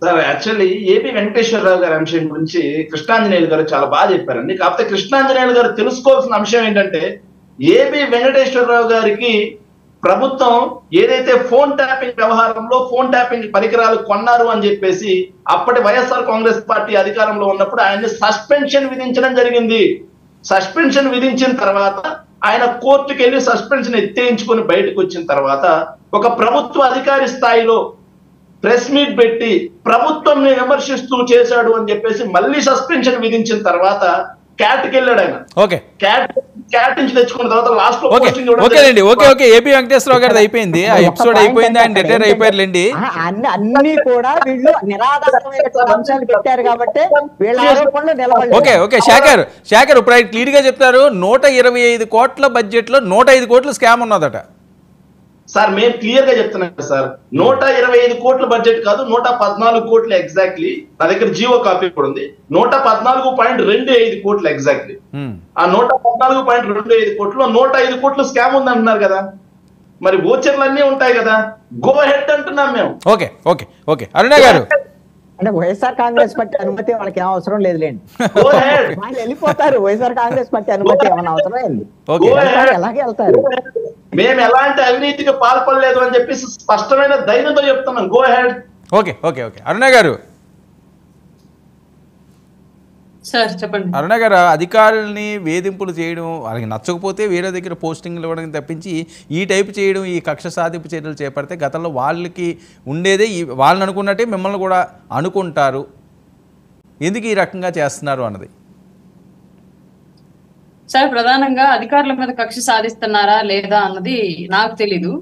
Sir actually AP Venkateswararao గారి అంశం గురించి కృష్ణాంజనేయులు గారు చాలా బాగా చెప్పారండి. కాకపోతే కృష్ణాంజనేయులు గారు తెలుసుకోవాల్సిన అంశం ఏంటంటే ఏపీ వెంకటేశ్వరరావు గారికి ప్రభుత్వం ఏదైతే ఫోన్ ట్యాపింగ్ వ్యవహారంలో ఫోన్ ట్యాపింగ్ పరికరాలు కొన్నారు అని చెప్పేసి అప్పటి వైఎస్ఆర్ కాంగ్రెస్ పార్టీ అధికారంలో ఉన్నప్పుడు ఆయన్ని సస్పెన్షన్ విధించడం జరిగింది. సస్పెన్షన్ విధించిన తర్వాత ఆయన కోర్టుకు వెళ్ళి సస్పెన్షన్ ఎత్తేయించుకొని బయటకు వచ్చిన తర్వాత ఒక ప్రభుత్వ అధికారి స్థాయిలో ప్రెస్ మీట్ పెట్టి ప్రభుత్వం విమర్శిస్తూ చేశాడు అని చెప్పేసి మళ్ళీ సస్పెన్షన్ విధించిన తర్వాత క్యాట్కి వెళ్ళాడు ఆయన. ఓకే, క్యాట్ నుంచి తెచ్చుకున్న తర్వాత లాస్ట్ లో పోస్టింగ్ ఓకేనండి. ఓకే ఏపీ వెంకటేశ్వరరావు గారిది అయిపోయింది, ఆ ఎపిసోడ్ అయిపోయింది, ఆయన రిటైర్ అయిపోయారులేండి. అన్ని కూడా వీళ్ళు నిరాధారమైన అంశాలు పెట్టారు కాబట్టి వీళ్ళ ఆరోపణలు నిలబడి. ఓకే శేఖర్ ఇప్పుడు ఆయన క్లియర్ గా చెప్తారు. 125 కోట్ల బడ్జెట్ లో 105 కోట్ల స్కామ్ ఉన్నదట. సార్ మేము క్లియర్ గా చెప్తున్నాం సార్, 125 కోట్ల బడ్జెట్ కాదు, 114 కోట్లు ఎగ్జాక్ట్లీ. నా దగ్గర జీవో కాపీ కూడా ఉంది. 114.25 కోట్లు ఎగ్జాక్ట్లీ. ఆ 114.25 కోట్లు 105 కోట్లు స్కామ్ ఉంది అంటున్నారు కదా, మరి ఓచర్లు అన్నీ ఉంటాయి కదా, గో హెడ్ అంటున్నాం మేము. ఓకే అరుణ గారు, అంటే వైఎస్ఆర్ కాంగ్రెస్ పార్టీ అనుమతి వాళ్ళకి ఏం అవసరం లేదులేండి, వాళ్ళు వెళ్ళిపోతారు. వైఎస్ఆర్ కాంగ్రెస్ పార్టీ అనుమతి ఏమైనా అవసరం లేదు, ఎలాగే వెళ్తారు. మేము ఎలాంటి అవినీతికి పాల్పడలేదు అని చెప్పేసి స్పష్టమైన ధైర్యంతో చెప్తున్నాం. Go head. ఓకే అరుణ గారు. సార్ చెప్పండి. అరుణ గారు, అధికారుల్ని వేధింపులు చేయడం, వాళ్ళకి నచ్చకపోతే వేరే దగ్గర పోస్టింగ్లు ఇవ్వడం తప్పించి ఈ టైపు చేయడం, ఈ కక్ష సాధింపు చర్యలు చేపడితే గతంలో వాళ్ళకి ఉండేదే, వాళ్ళని అనుకున్నట్టే మిమ్మల్ని కూడా అనుకుంటారు. ఎందుకు ఈ రకంగా చేస్తున్నారు అన్నది. సార్ ప్రధానంగా అధికారుల మీద కక్ష సాధిస్తున్నారా లేదా అన్నది నాకు తెలీదు.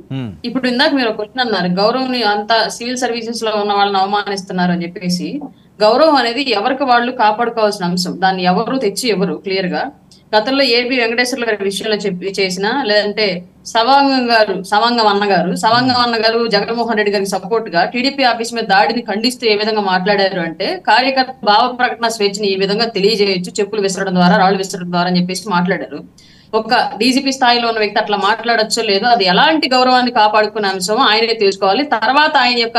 ఇప్పుడు ఇందాక మీరు ఒక క్వశ్చన్ అన్నారు, గౌరవం అంతా సివిల్ సర్వీసెస్ లో ఉన్న వాళ్ళని అవమానిస్తున్నారు అని చెప్పేసి. గౌరవం అనేది ఎవరికి వాళ్ళు కాపాడుకోవాల్సిన అంశం, దాన్ని ఎవరు తెచ్చి ఎవరు క్లియర్ గా. గతంలో ఏపీ వెంకటేశ్వర్ల గారి విషయంలో చేసిన, లేదంటే సవాంగం అన్న గారు జగన్మోహన్ రెడ్డి గారికి సపోర్ట్ గా టీడీపీ ఆఫీస్ మీద దాడిని ఖండిస్తూ ఏ విధంగా మాట్లాడారు అంటే, కార్యకర్త భావ ప్రకటన స్వేచ్ఛని ఈ విధంగా తెలియజేయొచ్చు చెప్పులు విసరడం ద్వారా, రాళ్ళు విసరడం ద్వారా అని చెప్పేసి మాట్లాడారు. ఒక డీజీపీ స్థాయిలో ఉన్న వ్యక్తి అట్లా మాట్లాడచ్చో లేదో, అది ఎలాంటి గౌరవాన్ని కాపాడుకునే అంశమో ఆయనే తెలుసుకోవాలి. తర్వాత ఆయన యొక్క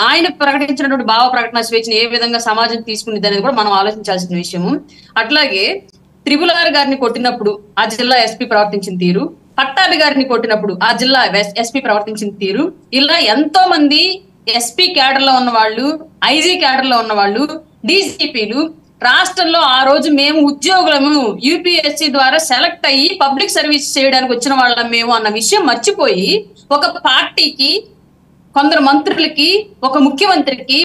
ఆయన ప్రకటించినటువంటి భావ ప్రకటన స్వేచ్ఛని ఏ విధంగా సమాజం తీసుకునేది అనేది కూడా మనం ఆలోచించాల్సిన విషయము. అట్లాగే RRR గారిని కొట్టినప్పుడు ఆ జిల్లా ఎస్పీ ప్రవర్తించిన తీరు, పట్టాభి గారిని కొట్టినప్పుడు ఆ జిల్లా ఎస్పీ ప్రవర్తించిన తీరు, ఇలా ఎంతో మంది ఎస్పీ క్యాడర్ లో ఉన్న వాళ్ళు, ఐజీ క్యాడర్ లో ఉన్న వాళ్ళు, డీజీపీలు రాష్ట్రంలో ఆ రోజు మేము ఉద్యోగులము యూపీఎస్సీ ద్వారా సెలెక్ట్ అయ్యి పబ్లిక్ సర్వీస్ చేయడానికి వచ్చిన వాళ్ళం మేము అన్న విషయం మర్చిపోయి ఒక పార్టీకి, కొందరు మంత్రులకి, ఒక ముఖ్యమంత్రికి